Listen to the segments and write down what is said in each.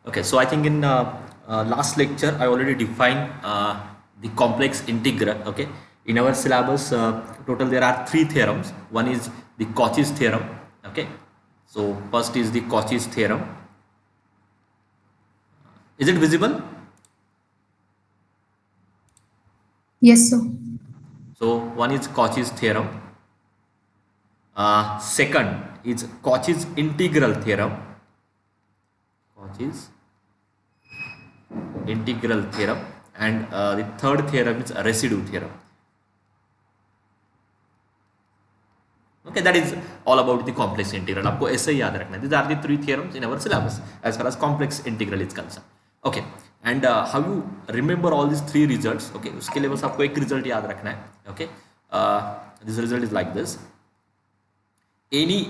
Okay, so I think in last lecture I already defined the complex integral. Okay, in our syllabus, total there are three theorems. One is the Cauchy's theorem. Okay, so first is the Cauchy's theorem. Is it visible? Yes, sir. So one is Cauchy's theorem. Second is Cauchy's integral theorem. Cauchy's integral theorem, and the third theorem is residue theorem. Okay, that is all about the complex integral. आपको ऐसे ही याद रखना है. These are the three theorems in our syllabus as far as complex integral is concerned. Okay, and how you remember all these three results? Okay, उसके लिए बस आपको एक result याद रखना है. Okay, this result is like this. Any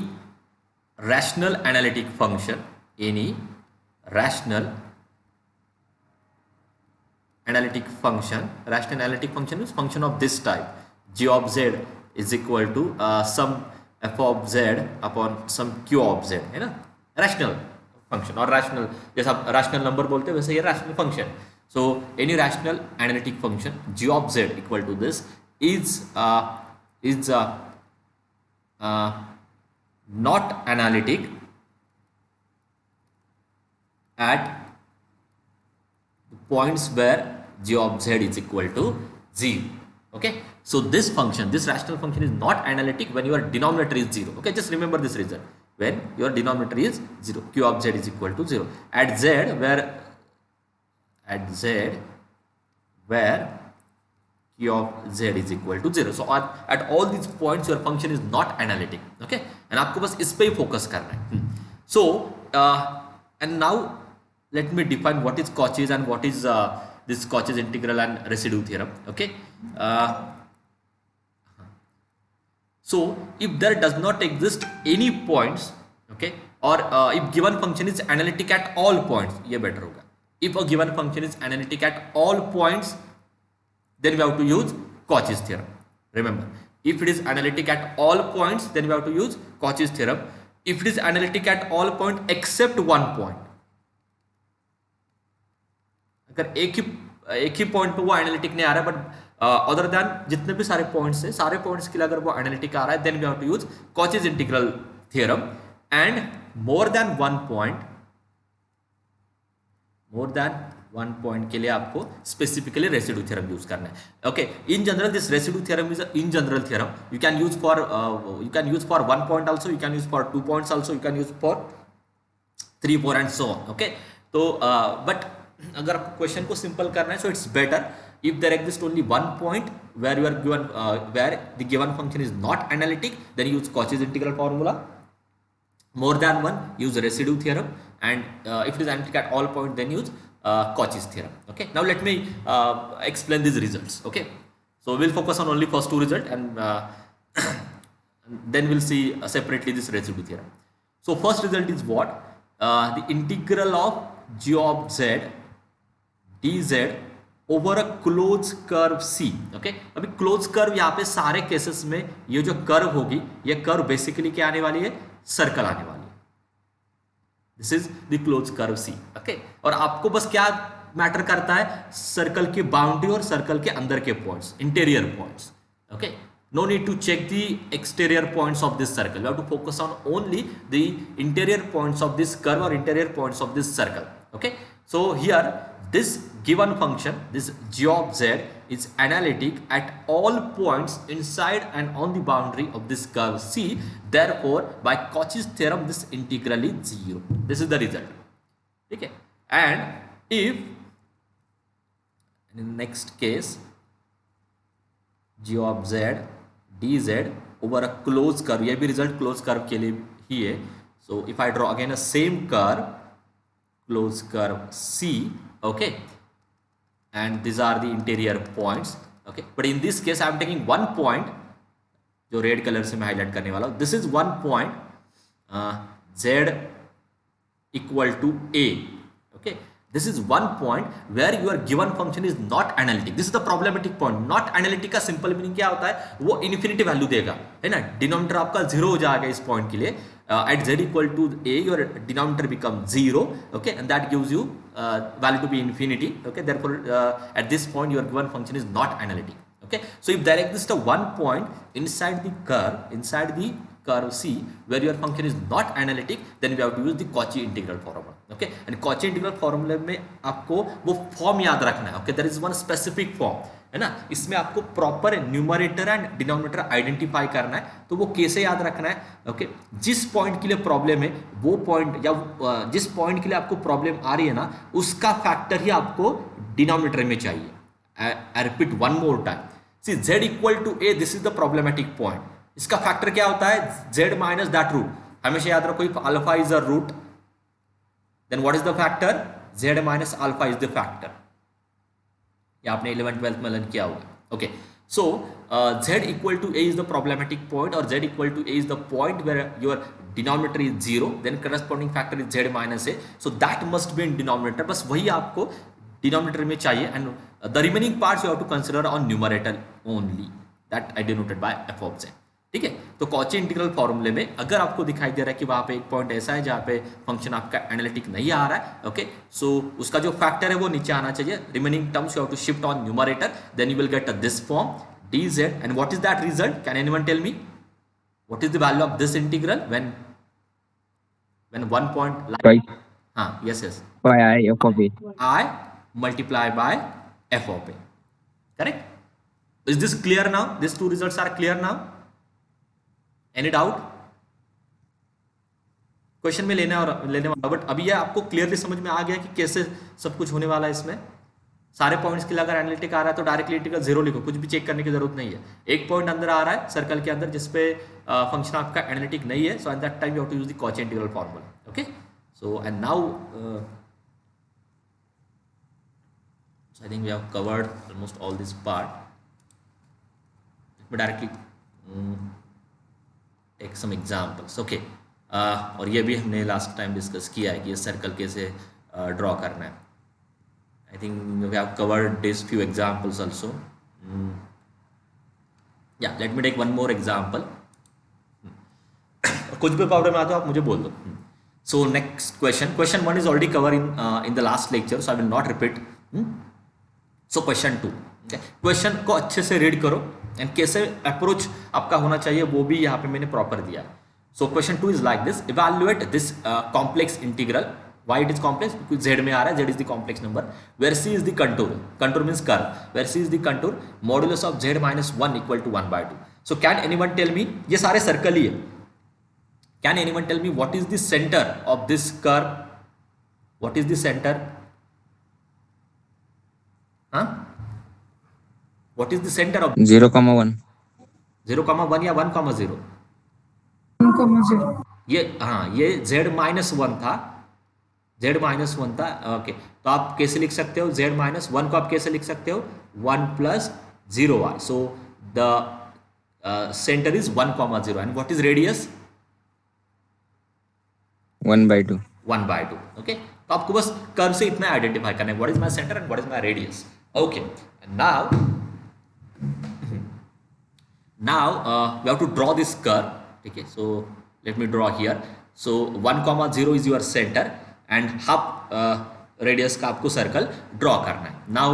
rational analytic function, any rational analytic function is function of this type. G of z is equal to some f of z upon some q of z, है ना. Rational function और rational, जैसा आप rational number बोलते हैं वैसे ये rational function. So any rational analytic function g of z equal to this is not analytic at points where g of z is equal to 0. Okay, so this function, this rational function is not analytic when your denominator is 0. Okay, just remember this result. When your denominator is 0, q of z is equal to 0 at z where q of z is equal to 0. So at all these points your function is not analytic. Okay, and आपको बस इस पे ही focus करना है. So and now let me define what is Cauchy's and what is this Cauchy's integral and residue theorem. Okay, so if there does not exist any points, okay, or if given function is analytic at all points, ये better होगा. If a given function is analytic at all points, then we have to use Cauchy's theorem. Remember, if it is analytic at all points, then we have to use Cauchy's theorem. If it is analytic at all points except one point, अगर एक ही point पे वो analytic नहीं आ रहा है, but other than जितने भी सारे पॉइंट्स हैं, सारे पॉइंट्स के लिए अगर वो एनालिटिक आ रहा है, then we have to use Cauchy's integral theorem. And more than one point के लिए आपको स्पेसिफिकली रेसिड्यू थ्योरम यूज करना है. Okay, in general this residue theorem is in general theorem. You can use for one point also, you can use for two points also, you can use for 3, 4 and so on. Okay, तो but अगर आपको question को simple करना है, so it's better if there exist only one point where you are given where the given function is not analytic, then use Cauchy's integral formula. More than one, use residue theorem, and if it is analytic at all point, then use Cauchy's theorem. Okay, now let me explain these results. Okay, so we'll focus on only first two results, and then we'll see separately this residue theorem. So first result is what? The integral of g of z dz over a close curve C. Okay, अभी close curve यहाँ पे सारे cases में ये जो curve होगी, ये curve basically क्या आने वाली है, सर्कल आने वाली है. This is the close curve C. Okay, और आपको बस क्या मैटर करता है, सर्कल की बाउंड्री और सर्कल के अंदर के points, interior points. Okay, no need to check the exterior points of this circle. You have to focus on only the interior points of this curve or interior points of this circle. Okay, so here this given function, this g of z, is analytic at all points inside and on the boundary of this curve C. Therefore, by Cauchy's theorem, this integral is 0. This is the result. Okay, and if in the next case g of z dz over a closed curve, ये भी result close curve के लिए ही है. सो if I draw again a same curve, close curve C. Okay, and these are the interior points. Okay, but in this case I am taking one point, जो red colour से मैं highlight करने वाला हूँ. This is one point z equal to a. Okay, this is one point where your given function is not analytic. This is the problematic point. Not analytic का simple meaning क्या होता है, वो इन्फिनिटी वैल्यू देगा, है ना. Denominator आपका zero हो जाएगा इस पॉइंट के लिए. At z equal to a, your denominator becomes 0, okay, and that gives you value to be infinity, okay. Therefore at this point your given function is not analytic, okay. So if there exists a one point inside the curve C where your function is not analytic, then we have to use the Cauchy integral formula, okay. And Cauchy integral formula में आपको वो form याद रखना है, okay. There is one specific form, है ना. इसमें आपको proper numerator and denominator identify करना है. तो वो कैसे याद रखना है, ओके. जिस पॉइंट के लिए प्रॉब्लम है वो पॉइंट, या जिस पॉइंट के लिए आपको प्रॉब्लम आ रही है ना, उसका फैक्टर ही आपको डिनोमिनेटर में चाहिए. I repeat one more time. See z equal to a, this is the problematic point. इसका फैक्टर क्या होता है, z माइनस दैट रूट. हमेशा याद रखो, if alpha is a root then what is the factor, z minus alpha is the factor. या आपने 11th-12th में लर्न किया होगा, okay. So z equal to a is the problematic point, और z equal to a is the point where your denominator is 0, then corresponding factor is z minus a. So that must be in denominator. बस वही आपको denominator में चाहिए, and the remaining parts you have to consider on numerator only, that I denoted by f of z. ठीक है. तो Cauchy integral फॉर्मूले में अगर आपको दिखाई दे रहा है कि वहां पे एक पॉइंट ऐसा है जहां पे फंक्शन आपका एनालिटिक नहीं आ रहा है, ओके, सो उसका जो फैक्टर है वो नीचे आना चाहिए. Remaining terms you have to shift on numerator, then you will get this form dz. And what is that result, can anyone tell me what is the value of this integral when one point like, हाँ, yes by I f of a. I multiply by f of a, correct. Is this clear now? These two results are clear now? Any doubt? Question में लेने वाला, but अभी ये आपको clearly समझ में आ गया कि कैसे सब कुछ होने वाला है. इसमें सारे पॉइंट्स के लिए अगर एनालिटिक आ रहा है तो डायरेक्टली इंटीग्रल 0 लिखो, कुछ भी चेक करने की जरूरत नहीं है. एक पॉइंट अंदर आ रहा है सर्कल के अंदर जिसपे फंक्शन आपका एनालिटिक नहीं है, so at that time you have to use the Cauchy integral formula, okay. So and now I think we have covered almost all this part. Directly take some examples, okay. और ये भी हमने last time discuss किया है कि ये circle कैसे draw करना है. I think we have covered this few examples also. या let me take one more example. कुछ भी प्रॉब्लम आता है आप मुझे बोल दो. So next question 1 is already cover in the last lecture, so I will not repeat. So question 2, question को अच्छे से रीड करो एंड कैसे अप्रोच आपका होना चाहिए वो भी यहाँ पे मैंने प्रॉपर दिया. So question 2 is like this, evaluate this complex integral. Why it is complex, because z में आ रहा है, z is the complex number, where c is the contour, contour means curve, where c is the contour, modulus of z minus 1 equal to 1/2. So can anyone tell me, ये सारे circle ही है, can anyone tell me what is the centre of this curve, what is the centre, हाँ, what is the center of 0,1 0,1 या 1,0? 1,0. ये, हाँ, ये z minus 1 था, ओके. तो आप कैसे लिख सकते हो, z माइनस 1 को आप कैसे लिख सकते हो, 1 plus 0y. So the centre is 1,0. And what is radius, 1/2. 1/2, okay. तो आपको बस कर्व से इतना आइडेंटिफाई करना है, what is my centre and what is my radius, okay. Now we have to draw this curve. Okay, so let me draw here. So 1,0 is your center and half radius का आपको circle draw करना है. Now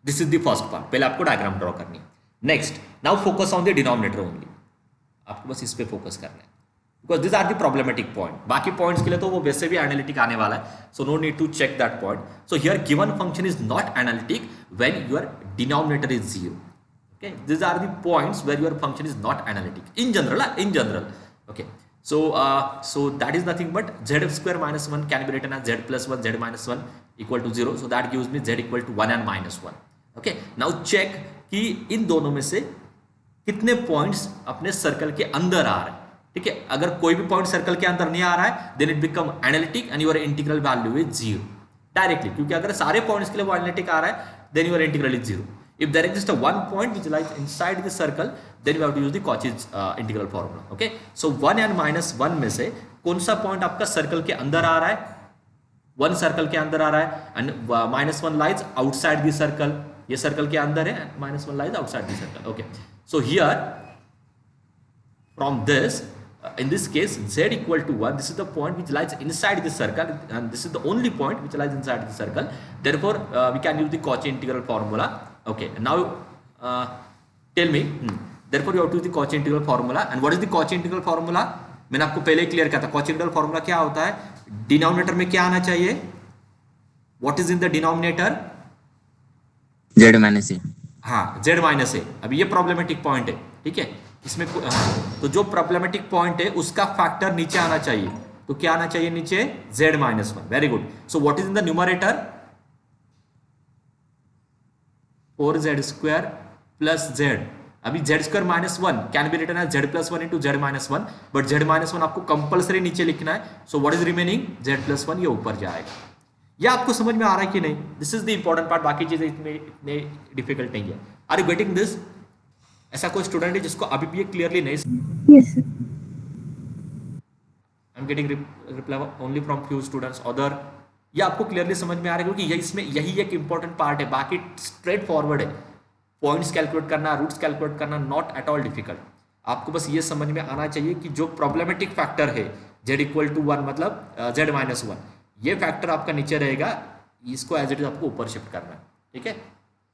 this is the first part. पहले आपको diagram draw करनी है. Next, now focus on the denominator only. आपको बस इस पे फोकस करना है, because these are the problematic point. बाकी पॉइंट्स के लिए तो वो वैसे भी एनालिटिक आने वाला है, so no need to check that point. So here given function is not analytic when your denominator is 0. Okay, these are the points where your function is not analytic in general, okay. So that is nothing but z square minus 1 can be written as z plus 1 z minus 1 equal to 0. So that gives me z equal to 1 and minus 1. Okay, now check कि इन दोनों में से कितने points अपने circle के अंदर आ रहे हैं. ठीक है, अगर कोई भी पॉइंट सर्कल के अंदर नहीं आ रहा है then it become analytic and your integral value is 0 directly, क्योंकि अगर सारे पॉइंट्स के लिए वो एनालिटिक आ रहा है then your integral is 0. If there exists a one point which lies inside the circle, then we have to use the Cauchy's integral formula. Okay, so 1 and minus 1 में से कौन सा पॉइंट आपका सर्कल के अंदर आ रहा है, वन सर्कल के अंदर आ रहा है and -1 lies outside the circle, ये सर्कल के अंदर है, -1 lies outside the circle. Okay, so here from this in this case z equal to 1, this is the point which lies inside the circle and this is the only point which lies inside the circle, therefore we can use the Cauchy integral formula. Okay, now tell me, therefore you have to use the Cauchy integral formula. And what is the Cauchy integral formula? मैंने आपको पहले clear किया था. Cauchy integral formula क्या होता है? Denominator में क्या आना चाहिए? What is in the denominator? Z minus A. हाँ, z माइनस ए. अभी ये प्रॉब्लमेटिक पॉइंट है, ठीक है, इसमें तो जो प्रॉब्लमेटिक पॉइंट है उसका फैक्टर नीचे आना चाहिए. तो क्या आना चाहिए नीचे? z minus 1. Very good. So what is in the numerator? 4z square plus z. अभी z square minus 1 can be written as z plus 1 into z minus 1, but z minus 1 आपको कंपल्सरी नीचे लिखना है. So what is remaining? z plus 1, ये ऊपर जाएगा. ये आपको समझ में आ रहा है कि नहीं? This is the important part. बाकी चीजें इतने डिफिकल्ट नहीं है. Are you getting this? ऐसा कोई स्टूडेंट है जिसको अभी भी ये क्लियरली नहीं? Yes, sir. I am getting reply only from few students. Other ये आपको क्लियरली समझ में आ रहा है क्योंकि इसमें यही एक इंपॉर्टेंट पार्ट है. बाकी स्ट्रेट फॉरवर्ड है. पॉइंट्स कैलकुलेट करना, रूट्स कैलकुलेट करना नॉट एट ऑल डिफिकल्ट. आपको बस ये समझ में आना चाहिए कि जो प्रॉब्लमेटिक फैक्टर है z इक्वल टू 1 मतलब z माइनस 1, ये फैक्टर आपका नीचे रहेगा, इसको एज इट इज आपको ऊपर शिफ्ट करना है. ठीक है.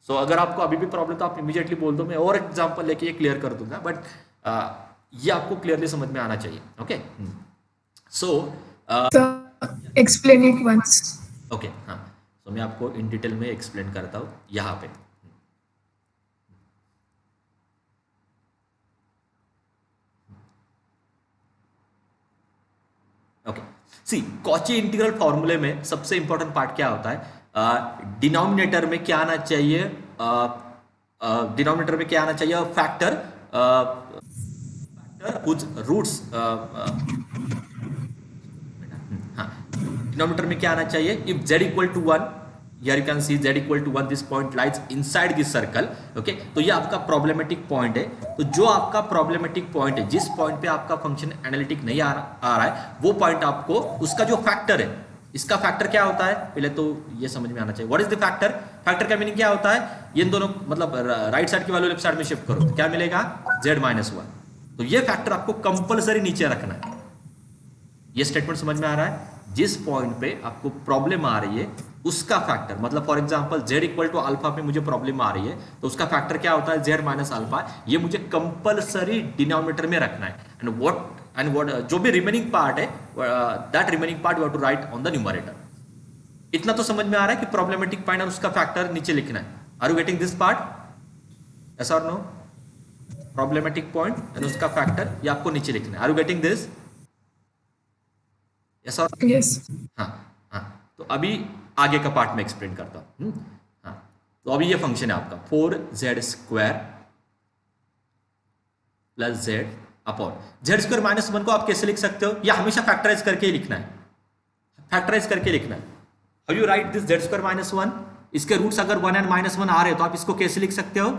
सो अगर आपको अभी भी प्रॉब्लम तो आप इमीडिएटली बोल दो, मैं और एग्जांपल लेके ये क्लियर कर दूंगा, बट ये आपको क्लियरली समझ में आना चाहिए. Okay. So So, explain it once. Okay, हाँ, सो मैं आपको इन डिटेल में एक्सप्लेन करता हूँ यहाँ पे. ओके, सी कॉची इंटीग्रल फॉर्मूले में सबसे इंपॉर्टेंट पार्ट क्या होता है? डिनोमिनेटर में क्या आना चाहिए? डिनोमिनेटर में क्या आना चाहिए? फैक्टर कुछ रूट्स. हाँ, डिनोमिनेटर में क्या आना चाहिए? If z equal to 1, here you can see z equal to 1, this point lies inside this circle. okay, तो ये आपका प्रॉब्लमेटिक पॉइंट है. तो जो आपका प्रॉब्लमेटिक पॉइंट है, जिस पॉइंट पे आपका फंक्शन एनालिटिक नहीं आ रहा है, वो पॉइंट आपको उसका जो फैक्टर है, इसका फैक्टर क्या होता है पहले तो ये समझ में आना चाहिए. What is the factor? Factor का मीनिंग क्या होता है? ये दोनों मतलब राइट साइड की वैल्यू लेफ्ट साइड में शिफ्ट करो तो क्या मिलेगा? z minus 1. तो ये फैक्टर आपको कंपल्सरी नीचे रखना है. ये स्टेटमेंट समझ में आ रहा है? जिस पॉइंट पे आपको प्रॉब्लम आ रही है उसका फैक्टर, मतलब for example z equal to alpha पे मुझे प्रॉब्लम आ रही है, तो उसका फैक्टर क्या होता है? z minus alpha. ये मुझे कंपल्सरी डिनोमिनेटर में रखना है. एंड व्हाट जो भी रिमेनिंग पार्ट है, that remaining part you have to write on the numerator. इतना तो समझ में आ रहा है कि प्रॉब्लमेटिक पॉइंट और उसका फैक्टर नीचे लिखना है. Are you getting this part? Yes और नो? प्रॉब्लमेटिक पॉइंट एंड उसका फैक्टर ये आपको नीचे लिखना है. Are you getting this? Yes और? Yes. हाँ, हाँ. तो अभी आगे का पार्ट में एक्सप्लेन करता हूं. हाँ, तो अभी ये फंक्शन है आपका 4z square plus z upon z square minus 1 को आप कैसे लिख सकते हो? या हमेशा फैक्टराइज करके ही लिखना है. फैक्टराइज करके लिखना है. How you right this z square minus 1? इसके रूट्स अगर 1 एंड माइनस 1 आ रहे हो तो आप इसको कैसे लिख सकते हो?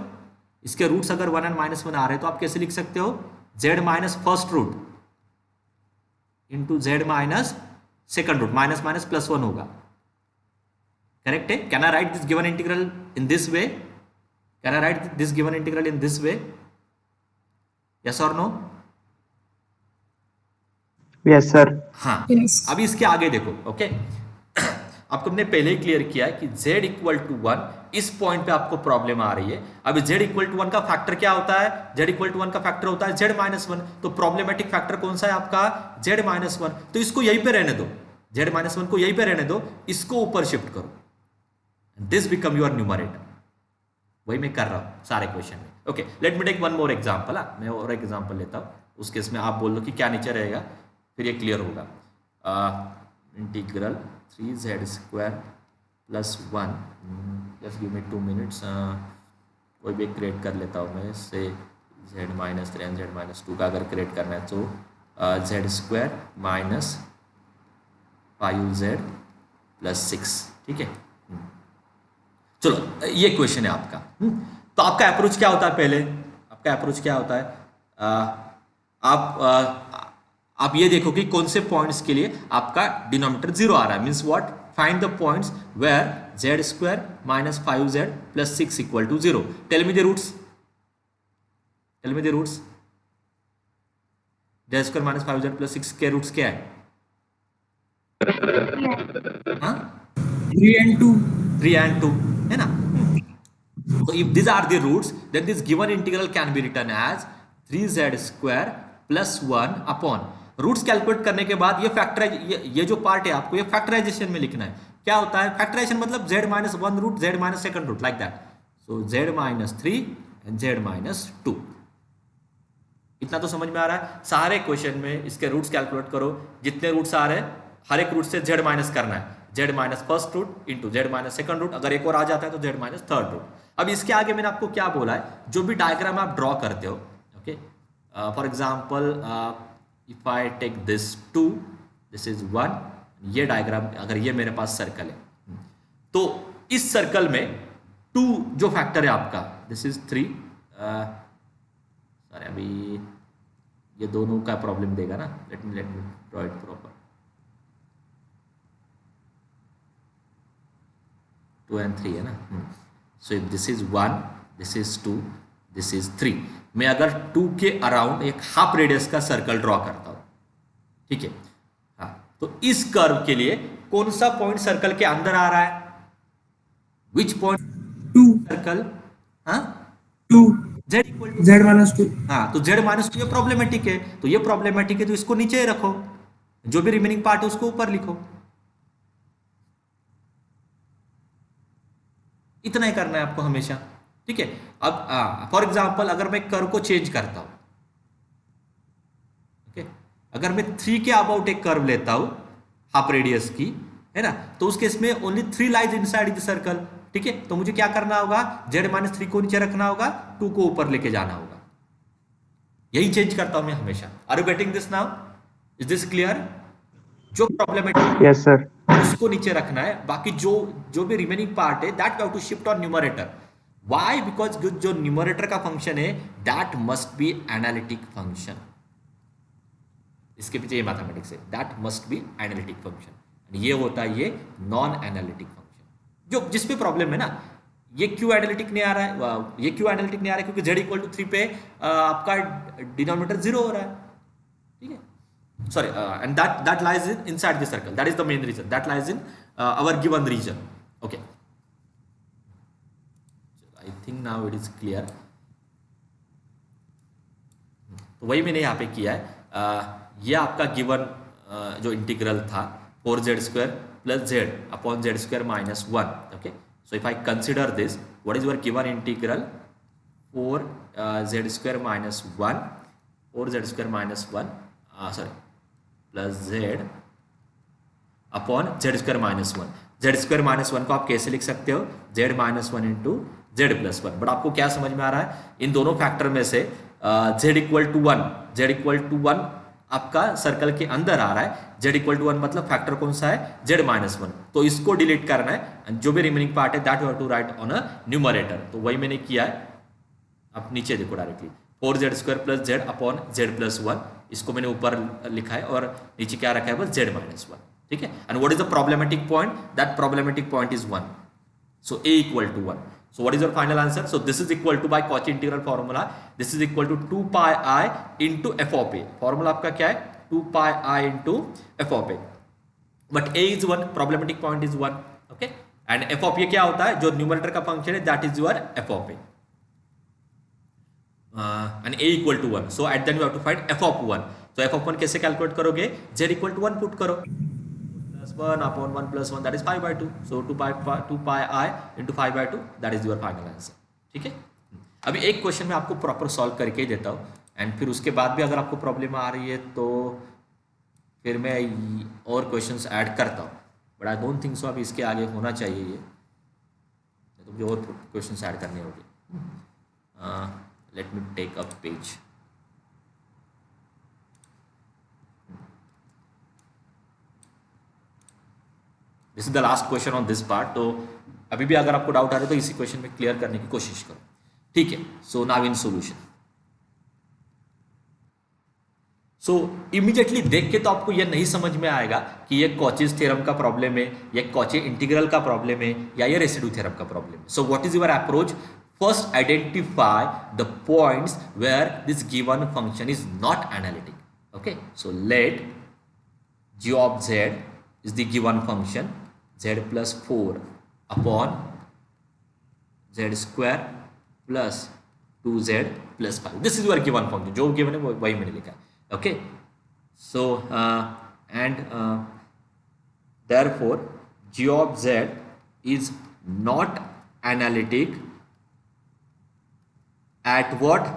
इसके रूट्स अगर 1 एंड माइनस 1 आ रहे हो तो आप कैसे लिख सकते हो? z minus first root into z minus second root, minus minus plus 1 होगा. करेक्ट है? Can I write this given integral in this way? Can I write this given integral in this way? Yes और no? Yes sir. हाँ. Yes. अभी इसके आगे देखो. Okay, आपको हमने पहले ही क्लियर किया है कि z इक्वल टू 1, इस पॉइंट पे आपको प्रॉब्लम आ रही है. अभी z इक्वल टू 1 का फैक्टर क्या होता है? z इक्वल टू 1 का फैक्टर होता है z माइनस 1. तो प्रॉब्लमेटिक फैक्टर कौन सा है आपका? z minus 1. तो इसको यहीं पे रहने दो, z माइनस 1 को यहीं पे रहने दो, इसको ऊपर शिफ्ट करो. This become your numerator. वही मैं कर रहा हूं सारे क्वेश्चन में. Okay, let me take one more example. मैं और एग्जांपल लेता हूं. उस केस में आप बोल लो कि क्या नीचे रहेगा, फिर ये क्लियर होगा. Integral 3z square plus 1, just give me 2 minutes. कोई भी क्रिएट कर लेता हूँ मैं, से z माइनस 3 z माइनस 2 का अगर क्रिएट करना है तो z square minus 5z plus 6. ठीक है. चलो, ये क्वेश्चन है आपका. तो आपका अप्रोच क्या होता है? पहले आपका अप्रोच क्या होता है? आप ये देखो कि कौन से पॉइंट्स के लिए आपका डिनोमिनेटर 0 आ रहा है. Means what? find the points where z square minus 5z plus 6 equal to 0. Tell me the roots. Tell me the roots. z square minus 5z plus 6 के रूट्स क्या है? हाँ 3 and 2. 3 and 2 है ना. So if these are the roots, then this given integral can be written as 3z square plus 1 upon. Roots calculate करने के बाद ये फैक्टराइज, ये जो पार्ट है आपको ये फैक्टराइजेशन में लिखना है. क्या होता है फैक्टराइजेशन? मतलब z minus 1 root, z minus second root, like that. So z minus 3 and z minus 2. इतना तो समझ में आ रहा है. सारे क्वेश्चन में इसके रूट्स कैलकुलेट करो. जितने रूट्स आ रहे हैं हर एक रूट से z माइनस करना है. z minus first root into z minus second root. अगर एक और आ जाता है तो z माइनस थर्ड रूट. अब इसके आगे मैंने आपको क्या बोला है, जो भी डायग्राम आप ड्रॉ करते हो, okay, for example if I take this 2, this is 1, ये डायग्राम अगर ये मेरे पास सर्कल है तो इस सर्कल में 2 जो फैक्टर है आपका, दिस इज 3, सॉरी अभी ये दोनों का प्रॉब्लम देगा ना. Let me draw it proper. 2 and 3 है ना. So if this is 1, this is 2, this is 3. मैं अगर 2 के अराउंड एक हाफ रेडियस का सर्कल ड्रॉ करता हूं, ठीक है, हाँ, तो इस कर्व के लिए कौन सा पॉइंट सर्कल के अंदर आ रहा है? Which point? 2. सर्कल, हाँ 2. z equal to Z minus 2. हाँ, तो z माइनस 2 ये प्रॉब्लमेटिक है. तो ये प्रॉब्लमेटिक है तो इसको नीचे रखो, जो भी रिमेनिंग पार्ट है उसको ऊपर लिखो. इतना ही करना है आपको हमेशा, ठीक है. अब फॉर एग्जांपल अगर मैं कर्व को चेंज करता हूं, ओके, अगर मैं 3 के अबाउट एक कर्व लेता हूं हाफ रेडियस की, है ना, तो उस केस में only 3 lies inside the circle, ठीक है. तो मुझे क्या करना होगा, z माइनस 3 को नीचे रखना होगा, 2 को ऊपर लेके जाना होगा. यही चेंज करता हूं मैं हमेशा. Are you getting this now? Is this clear? जो प्रॉब्लमेटिक Yes sir. उसको नीचे रखना है, बाकी जो भी रिमेनिंग पार्ट है that we have to shift on numerator. Why? Because जो न्यूमरेटर का फंक्शन है that must be analytic function. इसके पीछे ये मैथमेटिक्स है, that must be analytic function. ये होता है ये नॉन एनालिटिक फंक्शन. जो जिस पे प्रॉब्लम है ना, ये क्यों एनालिटिक नहीं आ रहा है, ये क्यों एनालिटिक नहीं आ रहा है? क्योंकि z इक्वल टू 3 पे आपका डिनोमिनेटर 0 हो रहा है, ठीक है. Sorry, and that lies inside the circle. That is the main reason. That lies in our given region. Okay. I think now it is clear. तो वही मैंने यहाँ पे किया है. ये आपका गिवन जो इंटीग्रल था 4z square plus z upon z square minus 1. Okay. So if I consider this, what is your given integral? 4z square minus 1, 4z square minus 1. Sorry. Plus z upon z square minus 1. z square minus 1 को आप कैसे लिख सकते हो? z minus 1 into z plus 1. But आपको क्या समझ में आ रहा है? इन दोनों फैक्टर में से z equal to 1, z equal to 1 आपका सर्कल के अंदर आ रहा है. z इक्वल टू 1 मतलब फैक्टर कौन सा है? z minus 1. तो इसको डिलीट करना है. जो भी रिमेनिंग पार्ट है that you have to write on a numerator. तो वही मैंने किया है. आप नीचे देखो directly 4z square plus z upon z plus 1. इसको मैंने ऊपर लिखा है और नीचे क्या रखा है? बस z माइनस 1, ठीक है. And what is the problematic point? That problematic point is 1. So a equal to 1. So what is your final answer? So this is equal to by Cauchy integral formula, this is equal to 2 pi i into f of a. Formula आपका क्या है? 2 pi i into f of a. But a is 1, problematic point is 1, okay. And f of ए क्या होता है? जो numerator का function है that is your F of A. And a equal to 1. So at then you have to find f of 1. So f of 1 कैसे calculate करोगे? z equal to 1 put करो. Plus 1 upon 1 plus 1 that is 5 by 2. So 2 pi I into 5 by 2 that is your final answer. ठीक है. अभी एक question मैं आपको proper solve करके ही देता हूँ एंड फिर उसके बाद भी अगर आपको प्रॉब्लम आ रही है तो फिर मैं और क्वेश्चंस ऐड करता हूँ. But I don't think so अभी इसके आगे होना चाहिए ये, तो मुझे और क्वेश्चंस ऐड करने होंगे. Let me take a page. This is the last question on this part. तो अभी भी अगर आपको डाउट आ रहा है तो इसी क्वेश्चन में क्लियर करने की कोशिश करो, ठीक है. So now in solution. So immediately देख के तो आपको यह नहीं समझ में आएगा कि ये कॉचीज थ्योरम का प्रॉब्लम है, या कॉची इंटीग्रल का प्रॉब्लम है, या ये रेसिड्यू थ्योरम का प्रॉब्लम है. So what is your approach? First identify the points where this given function is not analytic. Okay, so let g of z is the given function z plus 4 upon z square plus 2z plus 5. This is your given function. जो given है वही मैंने लिखा है. Okay, so and therefore g of z is not analytic at what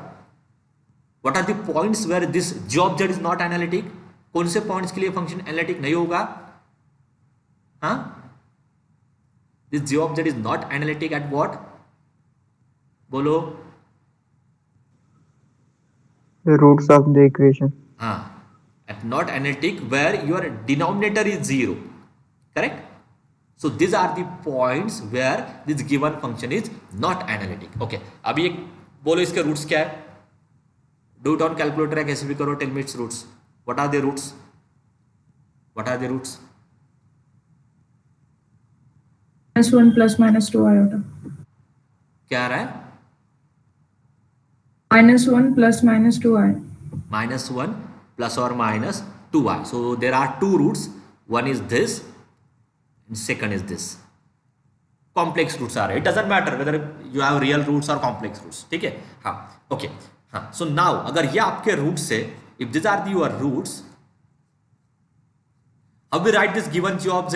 are the points where this g of z is not analytic? कौन से points के लिए फंक्शन एनालिटिक नहीं होगा? हाँ, this g of z is not analytic at what? बोलो. The roots of the equation. हाँ, at not analytic where your denominator is 0. Correct? So these are the points where this given function is not analytic. Okay, अभी एक बोलो इसके roots क्या है? Do it on calculator है, कैसे भी करो. Tell me its roots. What are the roots? What are the roots? -1 plus -2 iota. क्या आ रहा है? -1 plus -2 i. -1 plus or minus 2i. So there are two roots. One is this and second is this. Complex roots are. It doesn't matter whether you have real roots or complex roots. ठीक है? हाँ. Okay. हाँ. So now अगर ये आपके roots से, if these are your roots, how we write this given g of z?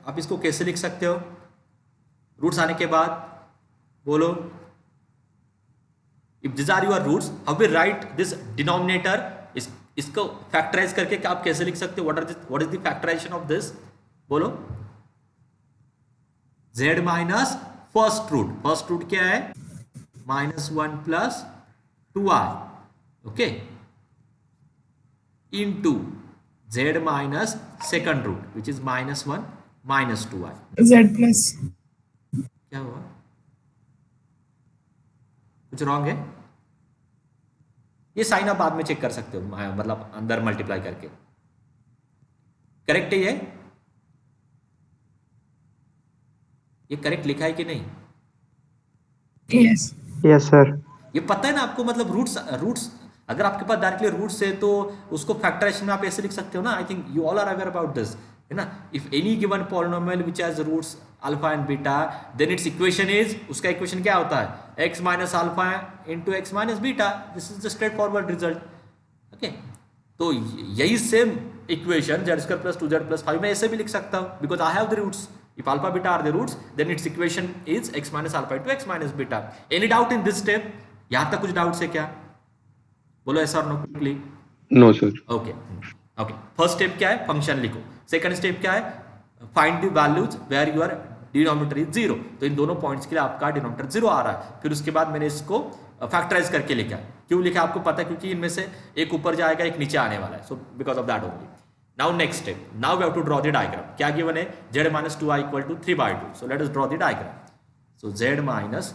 आप इसको कैसे लिख सकते हो रूट्स आने के बाद? बोलो. if these are your roots, how we write this denominator? इसको फैक्टराइज करके आप कैसे लिख सकते हो? what is the factorization of this? बोलो. z माइनस फर्स्ट रूट क्या है? -1 plus 2i. Okay, into z minus second root which is -1 minus 2i. Z plus. क्या हुआ? कुछ रॉन्ग है? ये साइन आप बाद में चेक कर सकते हो, मतलब अंदर मल्टीप्लाई करके. करेक्ट है ये करेक्ट लिखा है कि नहीं? Yes. Yes, sir. ये पता है ना आपको, मतलब रूट्स अगर आपके पास डायरेक्टली रूट्स है तो उसको फैक्टराइजेशन में आप ऐसे लिख सकते हो ना. I think you all are aware about this, है ना. If any given polynomial which has roots alpha and beta, then its equation is, उसका इक्वेशन क्या होता है? x minus alpha into x minus beta. This is the straightforward result. Okay, तो यही same equation z square plus 2z plus 5 मैं ऐसे भी लिख सकता हूँ, because I have the roots. If alpha beta are the roots, then its equation is x minus alpha into x minus beta. Any doubt in this step? यहाँ तक कुछ doubts है क्या? बोलो yes or no quickly. No, sir. Okay. Okay. First step क्या है? Function लिखो. Second step क्या है? Find the values where your denominator is 0. तो इन दोनों पॉइंट्स के लिए आपका डिनोमिनेटर 0 आ रहा है. फिर उसके बाद मैंने इसको फैक्टराइज करके लिखा है. क्यों लिखा आपको पता है? क्योंकि इनमें से एक ऊपर जाएगा, एक नीचे आने वाला है. So because of that only. Now next step. Now we have to draw the diagram. क्या given है? Z minus 2i equal to 3/2. So let us draw the diagram. So Z minus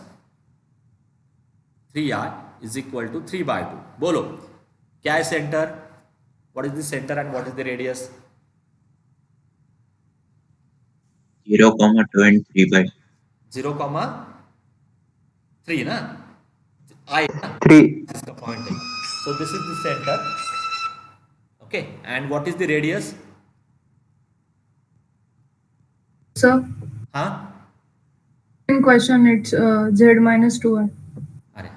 3i is equal to 3/2. बोलो क्या है centre? What is the center and what is the radius? 0, 2 and 3/2. 0, 3 ना? I ना? 3. इसका point है. So this is the center. Okay, and what is the radius? Sir, हाँ? in question it's z minus 2i. अरे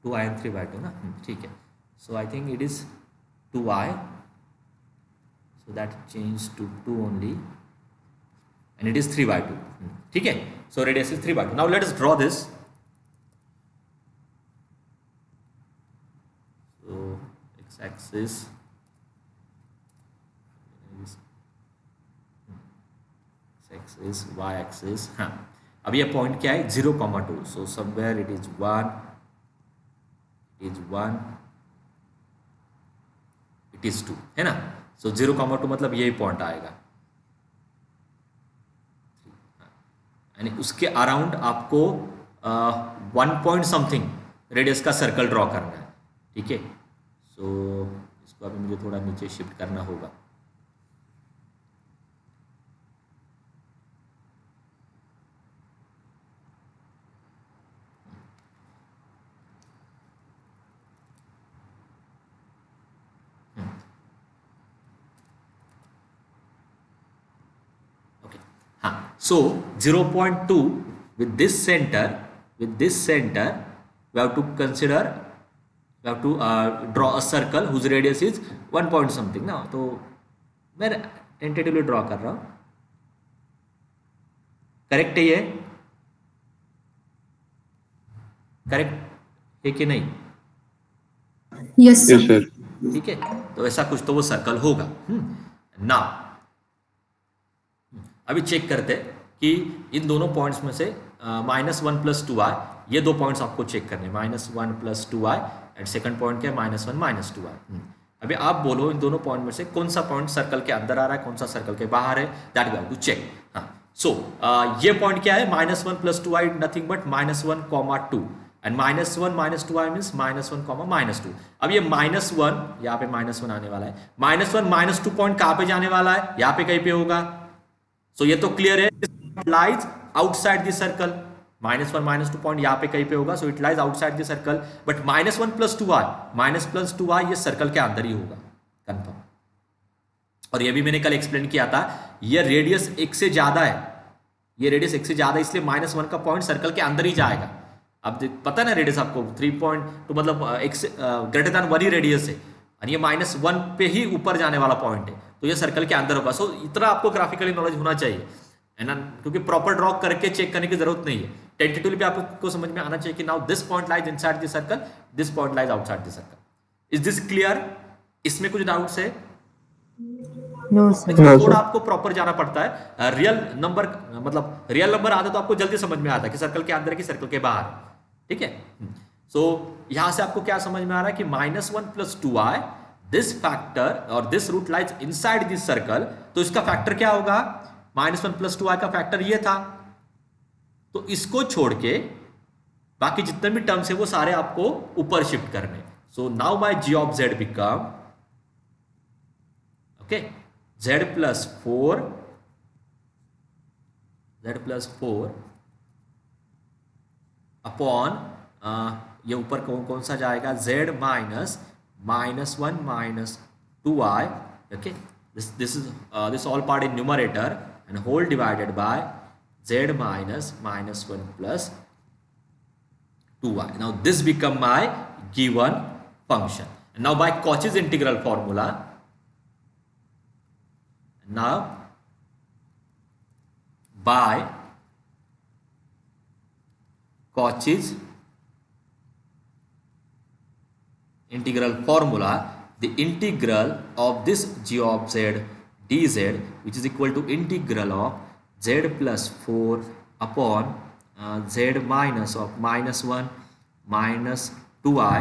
2i and 3/2 ना. ठीक है. So I think it is 2i. So that changed to 2 only. And it is 3/2. ठीक है. So radius is 3/2. Now let us draw this. So x-axis. Axis, y axis. हाँ, अब ये point क्या है? 0, 2. So somewhere it is 1, it is 2, है ना. सो 0, 2 मतलब यही पॉइंट आएगा. यानी उसके अराउंड आपको 1 पॉइंट समथिंग रेडियस का सर्कल ड्रॉ करना है. ठीक है. सो इसको अभी मुझे थोड़ा नीचे शिफ्ट करना होगा। ओके हाँ, so 0.2 with this center we have to consider, we have to draw a circle whose radius is 1 point something ना, तो मैं टेंटेटिवली ड्रॉ कर रहा हूँ। करेक्ट है ये? करेक्ट है कि नहीं? Yes, Yes, sir. sir. ठीक है, तो ऐसा कुछ तो वो सर्कल होगा। ना अभी चेक करते हैं कि इन दोनों पॉइंट्स में से -1 + 2i, ये दो पॉइंट्स आपको चेक करने, -1 + 2i एंड सेकंड पॉइंट क्या है -1 - 2i। अभी आप बोलो इन दोनों पॉइंट में से कौन सा पॉइंट सर्कल के अंदर आ रहा है, कौन सा सर्कल के बाहर है, that we have to check. हाँ, सो ये पॉइंट क्या है, -1 + 2i nothing but -1, 2 and -1 - 2i means -1, -2। अब ये -1 यहाँ पे -1 आने वाला है, -1 - 2 पॉइंट कहाँ पे जाने वाला है, यहाँ पे कहीं पे होगा। सो ये तो क्लियर है, lies outside the circle. -1 - 2 point यहाँ पे कहीं पे होगा, so it lies outside the circle. But -1 + 2i, -2i ये सर्कल के अंदर ही होगा कंफर्म। और ये भी मैंने कल एक्सप्लेन किया था, ये रेडियस 1 से ज्यादा है, ये रेडियस 1 से ज्यादा है, इसलिए -1 का पॉइंट सर्कल के अंदर ही जाएगा। अब पता है ना रेडियस आपको 3.2 मतलब x ग्रेटर देन 1 ही रेडियस है, और ये -1 पे ही ऊपर जाने वाला पॉइंट है, तो ये सर्कल के अंदर होगा। सो इतना आपको ग्राफिकली नॉलेज होना चाहिए है ना, क्योंकि प्रॉपर ड्रॉ करके चेक करने की जरूरत नहीं है। टेंटेटिवली भी आपको समझ में आना चाहिए कि now this point lies inside the circle, this point lies outside the circle. Is this clear? इसमें कुछ डाउट्स है? No, थोड़ा sir. आपको प्रॉपर जाना पड़ता है। रियल नंबर मतलब रियल नंबर आता तो आपको जल्दी समझ में आता कि सर्कल के अंदर की सर्कल के बाहर, ठीक है। सो यहां से आपको क्या समझ में आ रहा है कि -1 + 2i, दिस फैक्टर और this root lies inside this circle, तो इसका फैक्टर क्या होगा, -1 + 2i का फैक्टर ये था, तो इसको छोड़ के बाकी जितने भी टर्म्स है वो सारे आपको ऊपर शिफ्ट करने। So now my g of z become okay z + 4 upon ये ऊपर कौन सा जाएगा, z -1 - 2i, okay this all part in numerator and whole divided by z -1 + 2i. Now this become my given function. And now by Cauchy's integral formula, now by Cauchy's integral formula, the integral of this g of z dz, which is equal to integral of z + 4 upon z minus of -1 - 2i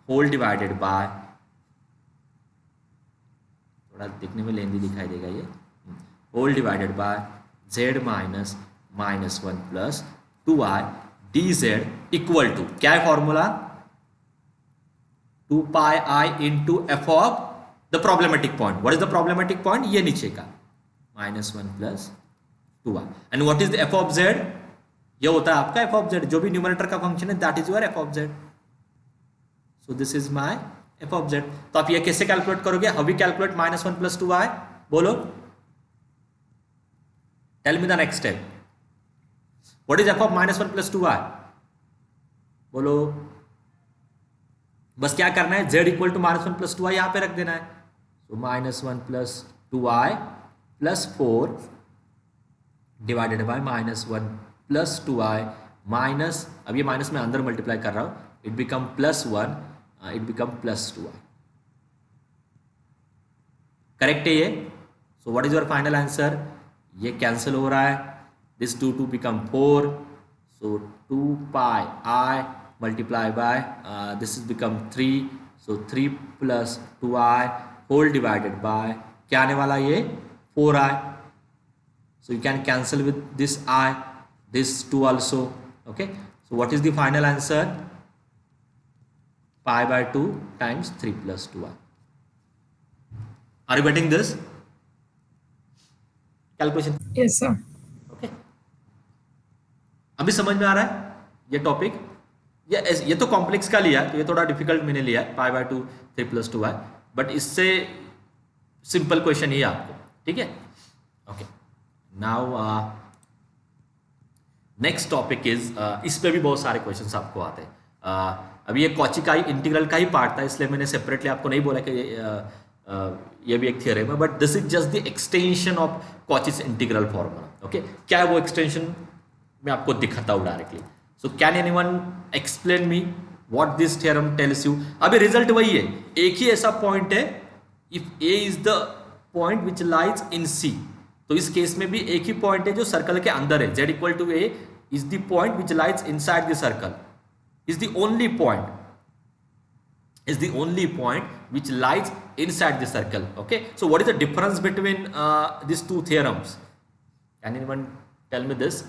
whole divided by, थोड़ा दिखने में लेंदी दिखाई देगा ये, whole divided by z -1 + 2i dz equal to क्या है formula, 2πi into f of the problematic point. What is the problematic point? ये नीचे का -1 + 2i. And what is the f of z? ये होता है आपका f of z, जो भी न्यूमरेटर का फंक्शन है that is your f of z. So this is my f of z. तो आप ये कैसे कैलकुलेट करोगे? How we calculate -1 + 2i? बोलो, tell me the next step. What is f of -1 + 2i? बोलो, बस क्या करना है, z = -1 + 2i यहाँ पे रख देना है। तो -1 + 2i + 4 divided by -1 + 2i minus, अब ये माइनस में अंदर मल्टीप्लाई कर रहा हूँ, it become +1, it become +2i। Correct है ये? सो what is your final answer? ये कैंसिल हो रहा है, this 2 become 4, so 2πi multiply by this is become 3, so 3 + 2i whole divided by क्या आने वाला ये 4i, so you can cancel with this I, this 2 also, okay. So what is the final answer? Pi by 2 times 3 + 2i. Are you getting this calculation? Yes, sir. Okay, अभी समझ में आ रहा है ये टॉपिक? ये तो कॉम्प्लेक्स का लिया, तो ये थोड़ा डिफिकल्ट मैंने लिया, पाई बाय 2 3 + 2y, बट इससे सिंपल क्वेश्चन ही है आपको, ठीक है? Okay, now next topic is, इस पे भी बहुत सारे क्वेश्चंस आपको आते हैं। अभी ये कॉची का ही इंटीग्रल का ही पार्ट था, इसलिए मैंने सेपरेटली आपको नहीं बोला कि ये भी एक थ्योरम है, but this is just the extension of Cauchy's integral formula. Okay, क्या है वो एक्सटेंशन, मैं आपको दिखाता हूँ directly. So can anyone explain me what this theorem tells you? अभी रिजल्ट वही है, एक ही ऐसा पॉइंट है, if a is the point which lies in C, तो इस केस में भी एक ही पॉइंट है जो सर्कल के अंदर है, z = a is the point which lies inside the circle, is the only point which lies inside the circle. Okay, so what is the difference between these two theorems? Can anyone tell me this?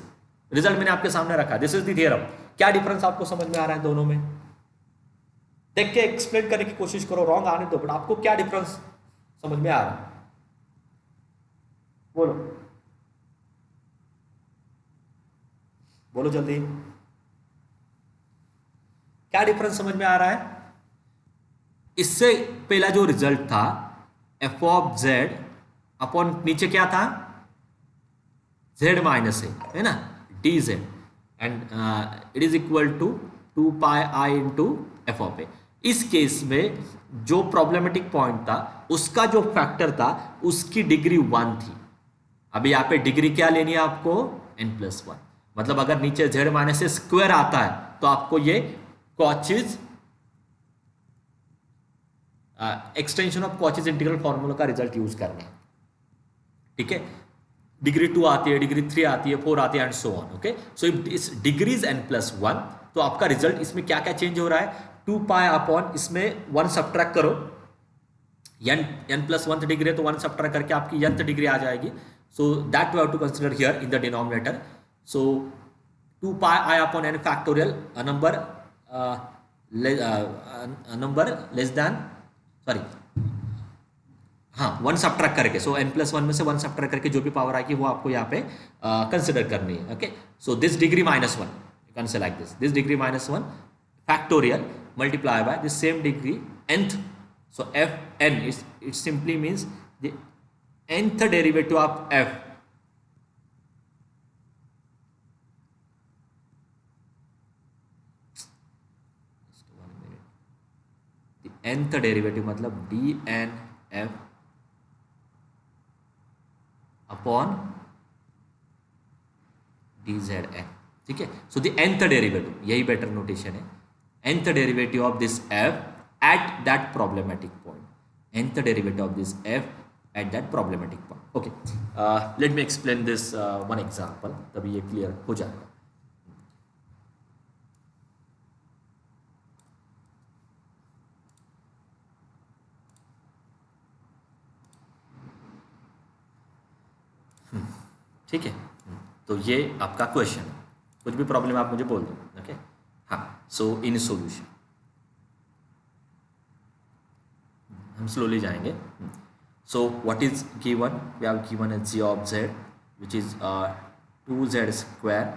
Result मैंने आपके सामने रखा, this is the theorem. क्या difference आपको समझ में आ रहा है दोनों में? देख के एक्सप्लेन करने की कोशिश करो, रॉन्ग आने दो, बट आपको क्या डिफरेंस समझ में आ रहा है? बोलो बोलो जल्दी, क्या डिफरेंस समझ में आ रहा है? इससे पहला जो रिजल्ट था f(z) अपॉन नीचे क्या था, z - a, है ना, dz, and it is equal to 2πi into f(a). इस केस में जो प्रॉब्लमेटिक पॉइंट था उसका जो फैक्टर था उसकी डिग्री 1 थी। अभी यहाँ पे डिग्री क्या लेनी है आपको, n+1, मतलब अगर नीचे z - a स्क्वायर आता है तो आपको ये Cauchy's extension of Cauchy's integral formula का रिजल्ट यूज करना है, ठीक है? डिग्री 2 आती है, डिग्री 3 आती है, 4 आती है, and so on. Okay, so if इस डिग्री इज n+1, तो आपका रिजल्ट इसमें क्या क्या चेंज हो रहा है, 2π अपॉन इसमें 1 सब्ट्रैक्ट करो, n+1 डिग्री है तो 1 सब्ट्रैक्ट करके आपकी nth डिग्री आ जाएगी। So that we have to consider here in the denominator. So 2πi upon n factorial, a number less than, sorry, हाँ, 1 सब्ट्रैक्ट करके, सो n+1 में से 1 सब्ट्रैक्ट करके जो भी पावर आएगी वो आपको यहाँ पे कंसिडर करनी है। Okay, so this degree -1, you can say like this degree -1 factorial multiply by the same degree nth, so fn is, it simply means the nth derivative of f, the nth derivative मतलब dnf upon dzn, ठीक है? So the nth derivative, यही better notation है, nth derivative of this f at that problematic point, nth derivative of this f at that problematic point. Okay, let me explain this one example, तभी ये clear हो जाएगा। ठीक है, तो ये आपका क्वेश्चन है, कुछ भी प्रॉब्लम आप मुझे बोल दो। ओके, हाँ, सो इन सॉल्यूशन हम स्लोली जाएंगे। So what is given? We have given a g of z, which is 2z square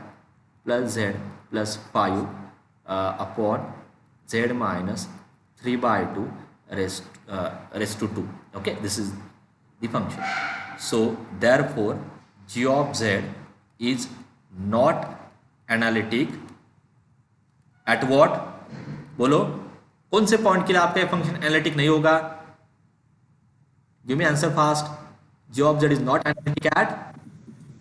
plus z plus 5 upon z minus 3/2 raised to 2. Okay, this is the function. So therefore g of z is not analytic at what? बोलो कौन से point के लिए आपका function analytic नहीं होगा? Give me answer fast. G of z is not analytic at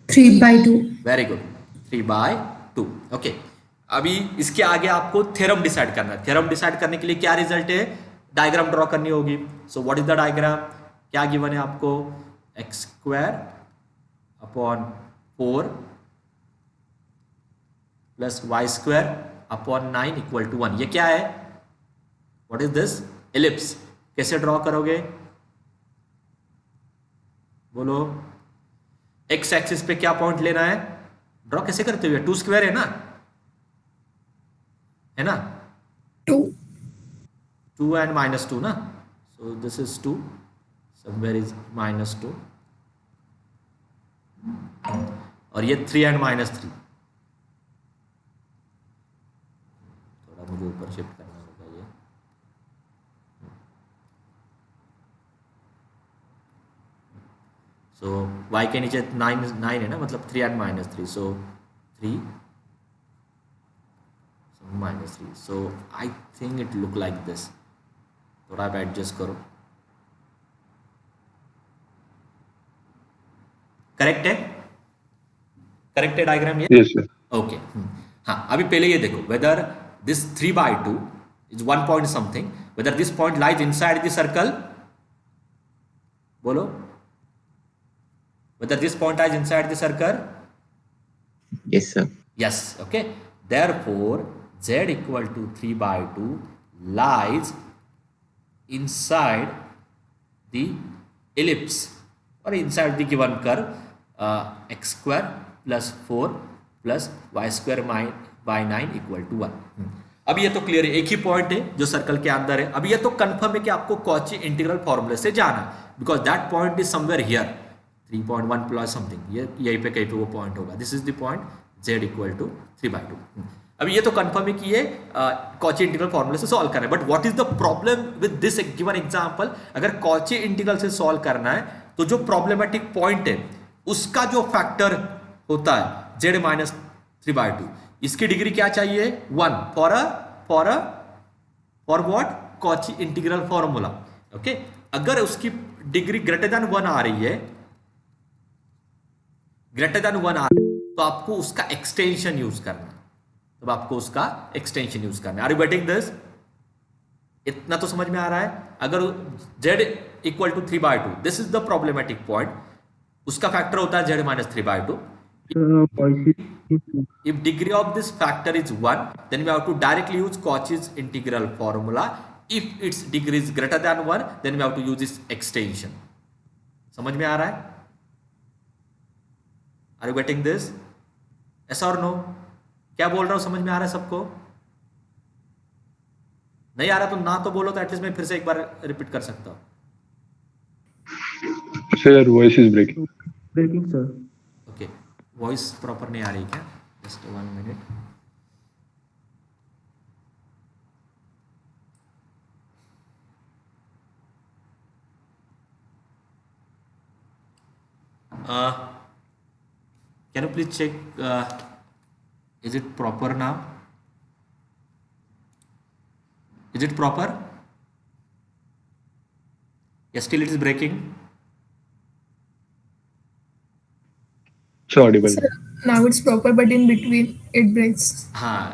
3/2. very good 3/2. Okay, अभी इसके आगे आपको थ्योरम डिसाइड करना है। थ्योरम डिसाइड करने के लिए क्या रिजल्ट है, डायग्राम ड्रॉ करनी होगी। So what is the diagram, क्या गिवन है आपको, x² upon 4 plus y² upon 9 equal to 1। ये क्या है, व्हाट इज दिस, एलिप्स। कैसे ड्रॉ करोगे बोलो, एक्स एक्सिस पे क्या पॉइंट लेना है, ड्रॉ कैसे करते हुए, 2 स्क्वायर है ना, है ना, 2 2 and -2 ना, सो दिस इज 2, समवेयर इज -2 और ये 3 एंड -3, थोड़ा मुझे ऊपर शिफ्ट करना होगा ये। सो y के नीचे 9 है ना, मतलब 3 and -3, so 3 -3, so I think it look like this. थोड़ा आप एडजस्ट करो, करेक्ट है? करेक्ट है डायग्राम ये? Yes, sir. ओके। हाँ, अभी पहले ये देखो, whether this 3/2 is 1 point something, weather this point lies inside the circle, बोलो, whether this point lies inside the circle? Yes, sir. Yes, okay. Therefore, z equal to 3/2 lies inside the ellipse or inside the given curve, x square plus 4 plus y square by 9 equal to 1. अब ये तो clear है, एक ही point है जो circle के अंदर है। अब ये तो कंफर्म है कि आपको कॉची इंटीग्रल फॉर्मूले से जाना है, because that point is somewhere here 3.1 plus something, ये यहीं पे कहीं पे वो पॉइंट होगा। This is the point z equal to 3/2। अब ये तो कंफर्म है कि ये कॉची इंटीग्रल फॉर्मूले से सॉल्व करना है, but what is the problem with this given example? अगर कॉची इंटीग्रल से सॉल्व करना है तो जो प्रॉब्लमेटिक पॉइंट है उसका जो फैक्टर होता है z माइनस 3/2, इसकी डिग्री क्या चाहिए? 1 for what? Cauchy integral formula. Okay, अगर उसकी डिग्री ग्रेटर देन 1 आ रही है, ग्रेटर देन 1 आ रही है, तो आपको उसका एक्सटेंशन यूज करना है। तब आपको उसका एक्सटेंशन यूज करना है। Are you getting this? इतना तो समझ में आ रहा है? अगर z equal to 3/2, this is the problematic point, उसका फैक्टर होता है z minus 3/2। If degree of this factor is 1, then we have to directly use Cauchy's integral formula. If its degree is greater than 1, then we have to use this extension. समझ में आ रहा है? Are you getting this? Yes or no? क्या बोल रहा हूं, समझ में आ रहा है सबको? नहीं आ रहा तो ना तो बोलो, तो एटलीस्ट मैं फिर से एक बार रिपीट कर सकता हूं। Sir, your voice is breaking. Breaking, sir. Okay, voice proper नहीं आ रही क्या? Just 1 minute. Can you please check, is it proper now? Is it proper? या still it is breaking? It's audible. Sir, now it's proper, but in between it breaks. हाँ,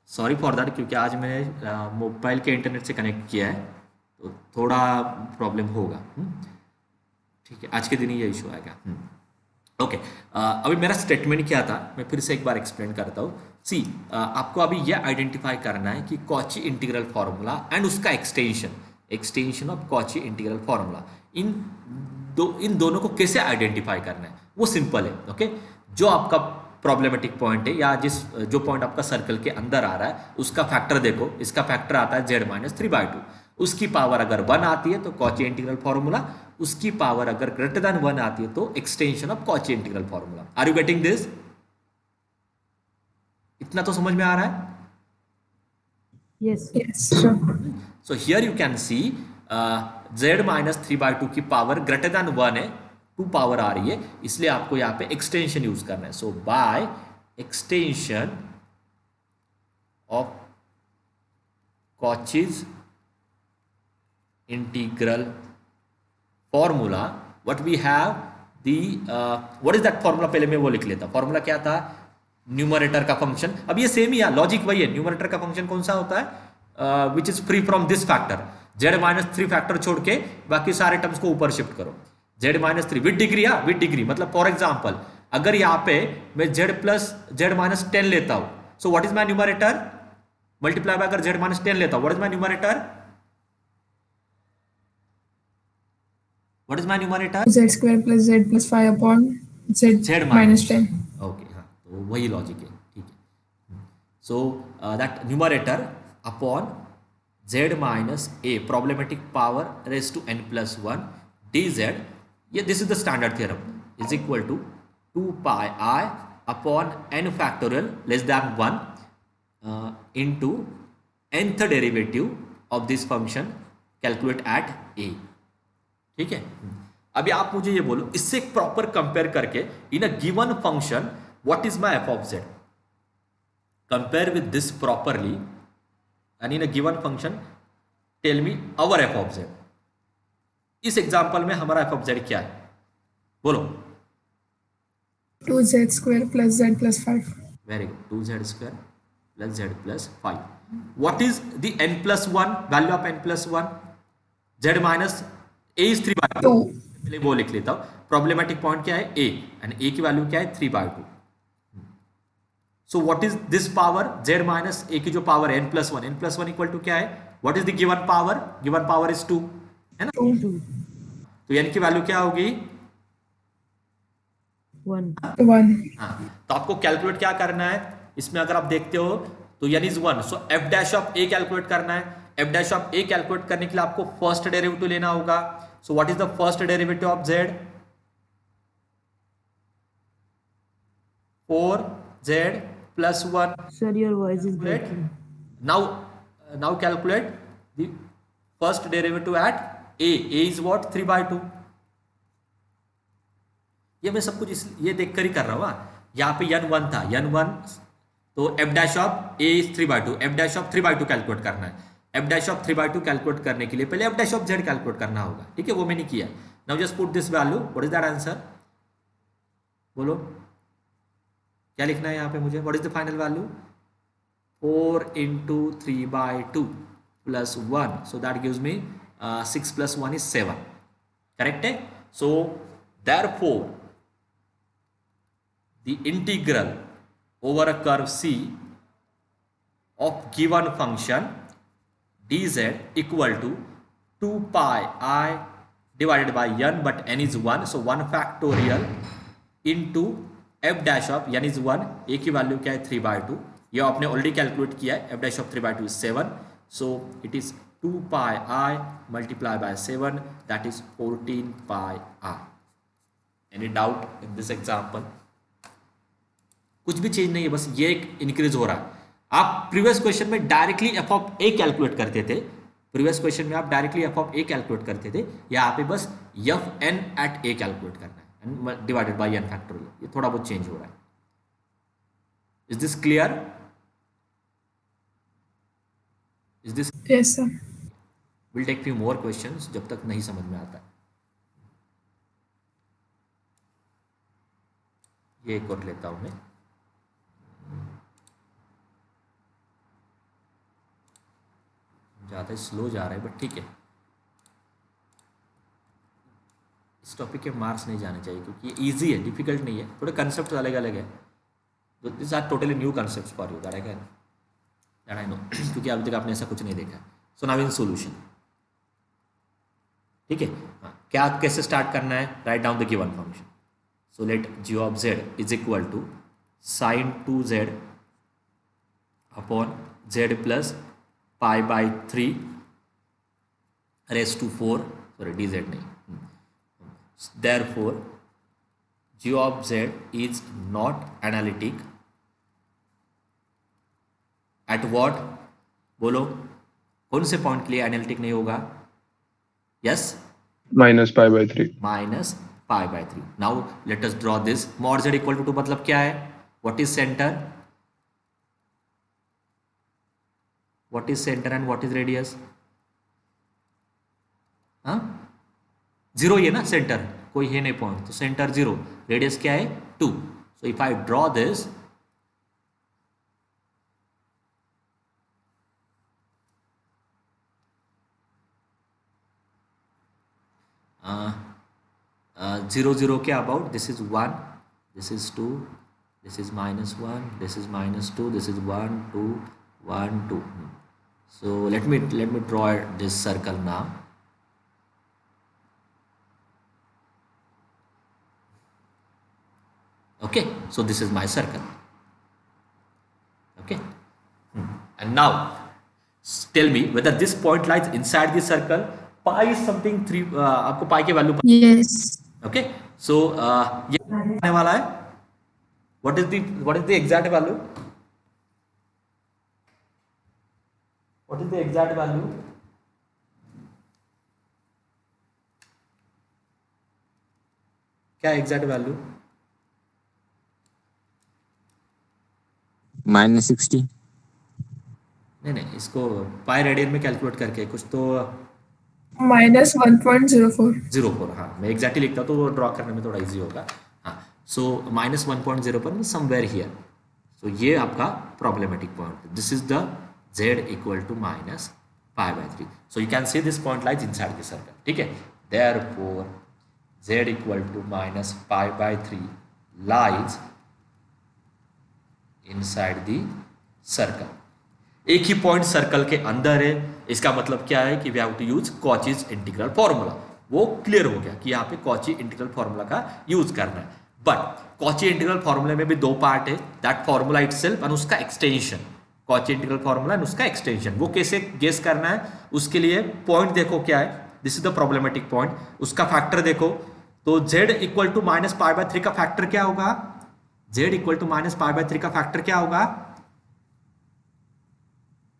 sorry for that, क्योंकि आज मैंने mobile के internet से connect किया है तो थोड़ा प्रॉब्लम होगा। ठीक है, आज के दिन ही ये इशू आएगा। ओके, अभी मेरा स्टेटमेंट क्या था, मैं फिर से एक बार एक्सप्लेन करता हूँ। सी, आपको अभी ये आइडेंटिफाई करना है कि कॉची इंटीग्रल फार्मूला एंड उसका extension of Cauchy integral formula, इन दोनों को कैसे आइडेंटिफाई करना है, वो सिंपल है। ओके, जो आपका प्रॉब्लमेटिक पॉइंट है या जो पॉइंट आपका सर्कल के अंदर आ रहा है उसका फैक्टर देखो, इसका फैक्टर आता है z माइनस 3/2। उसकी पावर अगर 1 आती है तो कॉची इंटीग्रल फॉर्मूला, उसकी पावर अगर ग्रेटर देन 1 आती है तो extension of Cauchy integral formula. Are you getting this? इतना तो समझ में आ रहा है? Yes. Yes, sure. So here you can see z minus 3/2 की पावर ग्रेटर देन 1 है, 2 पावर आ रही है, इसलिए आपको यहाँ पे एक्सटेंशन यूज करना है। So by extension of Cauchy's integral formula, what we have the what is that formula? पहले मैं वो लिख लेता। फॉर्मूला क्या था? न्यूमरेटर का फंक्शन। अब ये सेम ही है, लॉजिक वही है। न्यूमरेटर का फंक्शन कौन सा होता है? Which is free from this factor, z minus 3 factor छोड़ के बाकी सारे टर्म्स को ऊपर शिफ्ट करो। z माइनस 3 विद डिग्री, या विद डिग्री मतलब फॉर एग्जाम्पल अगर यहाँ पे मैं z प्लस z माइनस 10 लेता हूं, सो what is my numerator? Multiply by अगर z माइनस 10 लेता हूं, what is my numerator? What is my numerator? Z square plus Z plus 5 upon Z minus 10. Okay, हाँ, तो वही लॉजिक है। ठीक है, so that numerator upon z minus a problematic power raised to n plus 1 dz, yeah, this is the standard theorem, is equal to 2 pi I upon n factorial less than 1 into nth derivative of this function calculate at a. ठीक है, अभी आप मुझे ये बोलो, इससे एक proper compare करके in a given function what is my f of z, compare with this properly and in a given function tell me our f of z. इस एग्जांपल में हमारा एफ ऑफ जेड क्या है, बोलो. 2z square plus z plus 5. Very good, 2z square plus z plus 5. What is the n plus 1, value of n plus 1, z minus a is 3/2. 2. पहले वो लिख लेता हूं. प्रॉब्लमेटिक पॉइंट क्या है, a, एंड a की वैल्यू क्या है 3/2. So what is this power, z minus a की जो power n plus 1, n plus 1 equal to क्या है, what is the given power, given power is 2, है ना. 2. तो n की वैल्यू क्या होगी, 1. 1. हाँ. तो आपको कैलकुलेट क्या करना है इसमें, अगर आप देखते हो तो n is 1, so f dash of a calculate करना है. f dash of a calculate करने के लिए आपको फर्स्ट डेरिवेटिव लेना होगा. सो what is the first derivative of z, 4z plus 1. Sir, your voice is Right. breaking. Now calculate the first derivative at a. a is what, 3/2. ये मैं सब कुछ ये देखकर ही कर रहा हूँ. यहाँ पे n1 था, n1, तो f dash of a is 3/2, f dash of 3/2 calculate करना है. f डैश ऑफ 3/2 कैलकुलेट करने के लिए पहले f dash of z calculate करना होगा. ठीक है, वो मैंने किया. Now just put this value, what is that answer, बोलो क्या लिखना है यहाँ पे मुझे, what is the final value, 4 into 3/2 plus 1, so that gives me 6 plus 1 is 7, correct है. So therefore the integral over a curve C of given function dz equal to 2 pi I divided by n, but n is 1, so 1 factorial into f dash of n is 1, a की value क्या है 3/2, ये आपने already calculate किया है. f dash of 3/2 is 7, so it is 2 pi I multiply by 7, that is 14 pi I. Any doubt in this example? कुछ भी change नहीं है, बस ये एक इंक्रीज हो रहा है. आप प्रीवियस क्वेश्चन में directly f of a calculate करते थे, प्रीवियस क्वेश्चन में आप directly f of a calculate करते थे, यहाँ पे बस f n at a calculate करना है डिवाइडेड बाय एन फैक्टोरियल. ये थोड़ा बहुत चेंज हो रहा है. Is this clear, is this, Yes, sir. Will take few more questions जब तक नहीं समझ में आता. ये एक और लेता हूं मैं. ज़्यादा स्लो जा रहा है बट ठीक है, इस टॉपिक के मार्क्स नहीं जाने चाहिए क्योंकि ये इजी है, डिफिकल्ट नहीं है. थोड़े कंसेप्ट अलग अलग है, तो this are totally new concept for you, that I know क्योंकि अभी तक आपने ऐसा कुछ नहीं देखा. सो नाउ इन सोल्यूशन, ठीक है. हाँ, क्या कैसे स्टार्ट करना है, write down the given function. So let g of z is equal to sin 2z upon z plus pi by 3 raised to 4, sorry dz नहीं. Therefore g of z is not analytic at what, बोलो कौन से point के लिए analytic नहीं होगा, yes, minus pi by 3. Minus pi by 3. Now let us draw this. Mod z equal to मतलब क्या है, what is centre, what is center and what is radius, हाँ 0 ये ना, सेंटर कोई है नहीं पॉइंट, तो सेंटर 0, रेडियस क्या है 2. So if I draw this, zero zero के about, this is 1, this is 2, this is -1, this is -2, this is 1 2 1 2. So let me draw this circle now. Okay, so this is my circle. Okay, and now tell me whether this point lies inside the circle. Pi is something 3, आपको पाई की value. Yes. Okay, सो ये आने वाला है. What is the exact value? What is the exact value? क्या exact value? -60. नहीं, इसको pi radian में कैलकुलेट करके कुछ तो -1.04. 04. हाँ, मैं एग्जैक्टली लिखता हूँ तो ड्रॉ करने में थोड़ा इजी होगा. हाँ, सो -1.0 पर समवेयर हियर. सो ये आपका problematic point. This is the z equal to -π/3. So you can see this point lies inside the circle. ठीक है, therefore z equal to -π/3 lies inside the circle. एक ही पॉइंट सर्कल के अंदर है. इसका मतलब क्या है कि we have to use Cauchy's integral formula. वो क्लियर हो गया कि यहाँ पे कॉची इंटीग्रल फॉर्मूला का यूज करना है. बट कॉची इंटीग्रल फॉर्मूले में भी दो पार्ट है, दैट फॉर्मूला इटसेल्फ और उसका extension. Cauchy integral formula and उसका एक्सटेंशन, वो कैसे गेस करना है उसके लिए पॉइंट देखो क्या है. This is the problematic point. उसका फैक्टर देखो तो z इक्वल टू -π/3 का फैक्टर क्या होगा? z इक्वल टू -π/3 का फैक्टर क्या होगा?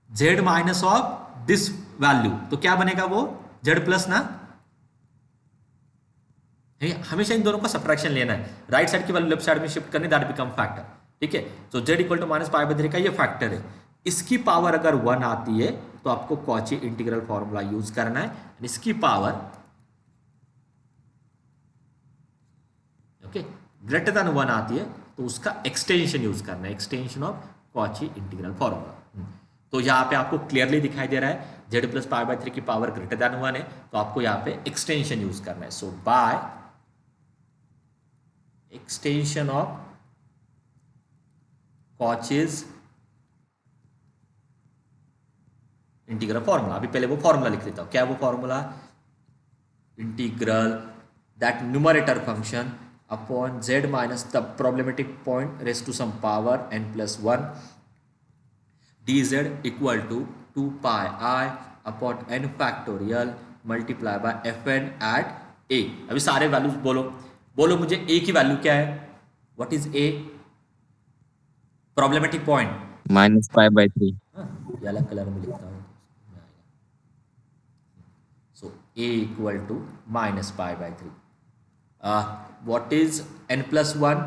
z minus of this value. तो क्या बनेगा वो? z प्लस ना. हमेशा इन दोनों का सब्ट्रैक्शन लेना है. राइट साइड की वैल्यू लेफ्ट साइड में शिफ्ट करनी, दैट बिकम फैक्टर. ठीक है, तो z इक्वल टू -π/3 का ये फैक्टर है. इसकी पावर अगर 1 आती है तो आपको कॉची इंटीग्रल फॉर्मूला यूज करना है. इसकी पावर ओके ग्रेटर देन 1 आती है तो उसका एक्सटेंशन यूज करना है. Extension of Cauchy integral formula. तो यहाँ पे आपको क्लियरली दिखाई दे रहा है z प्लस π/3 की पावर ग्रेटर देन 1 है तो आपको यहाँ पे एक्सटेंशन यूज करना है. So by extension of Cauchy's integral formula. अभी पहले वो फॉर्मूला लिख लेता हूं. क्या है वो formula? Integral that numerator function upon z minus the problematic point raise to some power n plus 1 dz equal to 2πi upon n factorial multiply by fn at a. अभी सारे वैल्यूज बोलो मुझे a की value क्या है? What is a? Problematic point. -π/3. ये अलग colour में लिखता हूँ. So a equal to -π/3. What is n plus 1?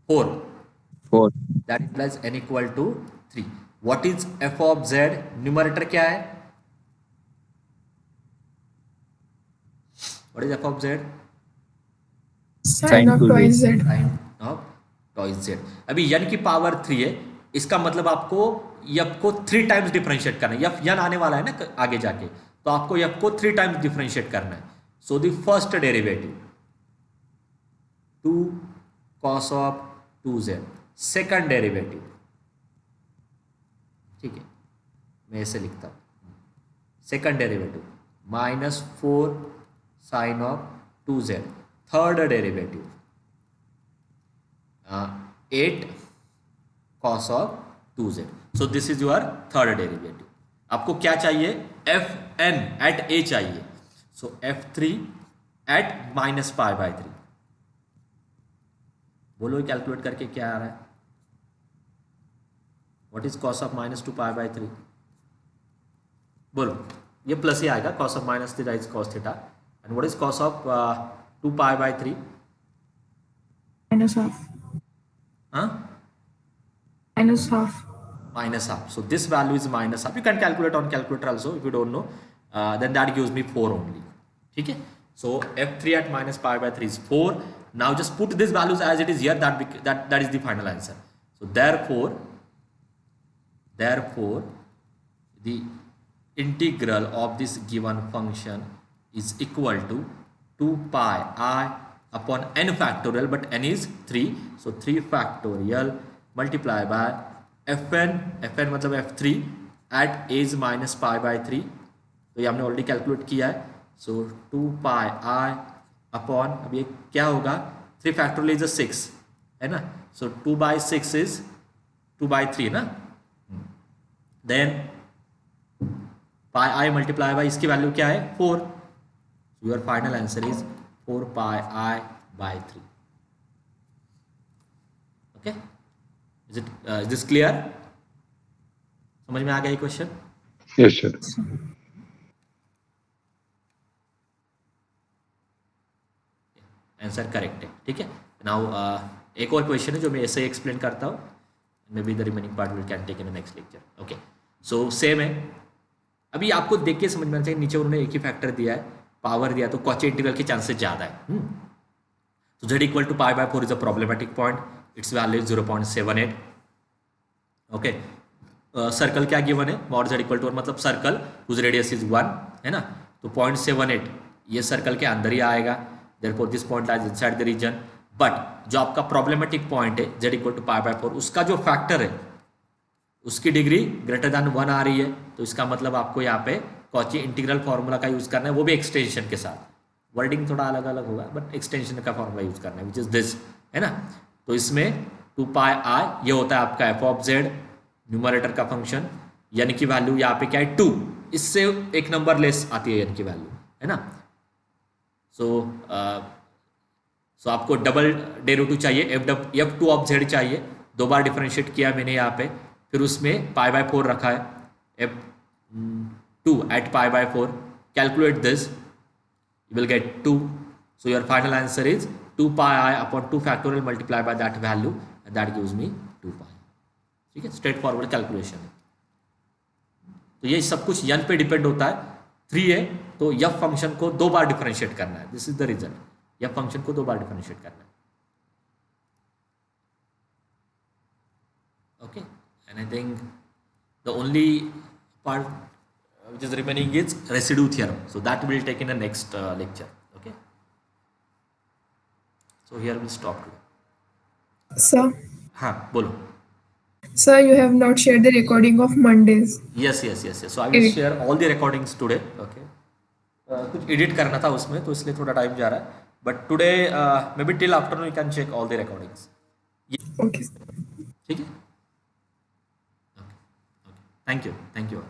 4. 4. That implies n equal to 3. What is f of z? Numerator क्या है? What is f of z? Sin of twice z. Sin of twice z. अभी n की power 3 है. इसका मतलब आपको f को 3 times differentiate करना है. n आने वाला है ना आगे जाके, तो आपको f को 3 टाइम्स डिफरेंशिएट करना है. So the first derivative 2 cos of 2z. Second derivative, ठीक है मैं ऐसे लिखता हूं. Second derivative -4 sine of 2z. Third derivative 8 cos of 2z. So this is your third derivative. आपको क्या चाहिए? fn एट a चाहिए. So f3 at -π/3. बोलो कैलकुलेट करके क्या आ रहा है? What is cos of -2π/3? बोलो. ये प्लस ही आएगा. cos of -θ is cos theta. And what is cos of 2π/3? -half. हाँ, -half. -half. So this value is -half. You can calculate on calculator also if you don't know. Then that gives me 4 only. ठीक है. So f3 at -π/3 is 4. Now just put these values as it is here. That is the final answer. So therefore the integral of this given function is equal to 2πi upon n factorial, but n is 3. So 3 factorial multiply by fn मतलब f3 at a is -π/3. तो ये हमने already calculate किया है. सो 2πi upon, अब ये क्या होगा? 3 फैक्टोरियल इज 6 है ना. सो 2/6 इज 2/3 ना. Then pi i multiply by इसकी वैल्यू क्या है 4. Your final answer is 4 pi i by 3. Okay, is this clear? समझ में आ गया ये question? Yes, sir. Answer correct है. ठीक है. नाउ एक और क्वेश्चन है जो मैं ऐसे एक्सप्लेन करता हूँ. Maybe the remaining part will can take in the next lecture. Okay, so same है. अभी आपको देख के समझ में आना चाहिए, नीचे उन्होंने एक ही फैक्टर दिया है, पावर दिया, तो कॉची इंटीग्रल के चांसेस ज़्यादा है. तो z equal to pi by 4 is a problematic point. Its value 0.78. Okay, circle क्या गिवन है, मॉड z इक्वल टू 1, मतलब सर्कल हुज रेडियस इज 1 है ना. तो 0.78 ये सर्कल के अंदर ही आएगा. Therefore this point lies inside the region. But जो आपका प्रॉब्लमेटिक पॉइंट है z equal to pi by 4, उसका जो फैक्टर है उसकी डिग्री ग्रेटर देन 1 आ रही है. तो इसका मतलब आपको यहाँ पे कॉची इंटीग्रल फार्मूला का यूज करना है, वो भी एक्सटेंशन के साथ. वर्डिंग थोड़ा अलग अलग होगा बट एक्सटेंशन का फार्मूला यूज करना है, विच इज दिस है ना. तो इसमें 2 पाई आई ये होता है आपका एफ ऑफ जेड, न्यूमरेटर का फंक्शन, यानी कि वैल्यू यहाँ पे क्या है 2, इससे एक नंबर लेस आती है यानी कि वैल्यू है ना. सो आपको डबल डेरिवेटिव चाहिए, एफ टू ऑफ जेड चाहिए. 2 बार डिफरेंशिएट किया मैंने यहाँ पे, फिर उसमें पाई बाय 4 रखा है, f 2 at pi by 4. Calculate this, you will get 2. So your final answer is 2 pi I upon 2 factorial multiplied by that value, and that gives me 2 pi. ठीक है, स्ट्रेट फॉरवर्ड कैलकुलेशन है. तो ये सब कुछ n पे depend होता है. 3 है तो f फंक्शन को 2 बार डिफरेंशिएट करना है. This is the result. f function को 2 बार डिफरेंशिएट करना है. Okay, and I think the only part which is remaining is residue theorem. So that will take in the next lecture. Okay. So here we'll stop today. Sir, हाँ बोलो. sir, you have not shared the recording of Mondays. Yes. So I will share all the recordings today. Okay. कुछ edit करना था उसमें तो इसलिए थोड़ा time जा रहा है. But today maybe till afternoon you can check all the recordings. Okay. ठीक है. Okay. Thank you.